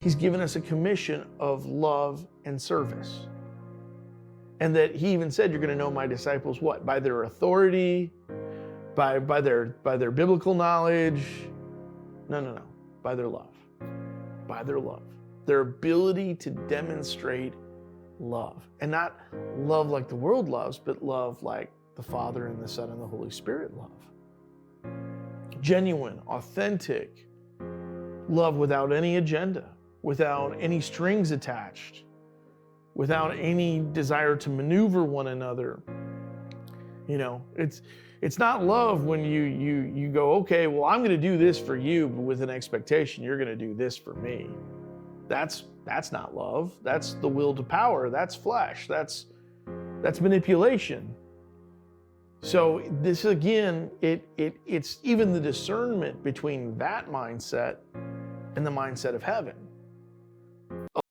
He's given us a commission of love and service. And that he even said, you're going to know my disciples what? By their authority, by their biblical knowledge. No. By their love. By their love. Their ability to demonstrate love. And not love like the world loves, but love like the Father and the Son and the Holy Spirit love. Genuine, authentic love without any agenda, without any strings attached, without any desire to maneuver one another. You know, it's not love when you go, okay, well, I'm going to do this for you, but with an expectation you're going to do this for me. That's not love. That's the will to power. That's flesh. That's manipulation. So this again, it's even the discernment between that mindset and the mindset of heaven.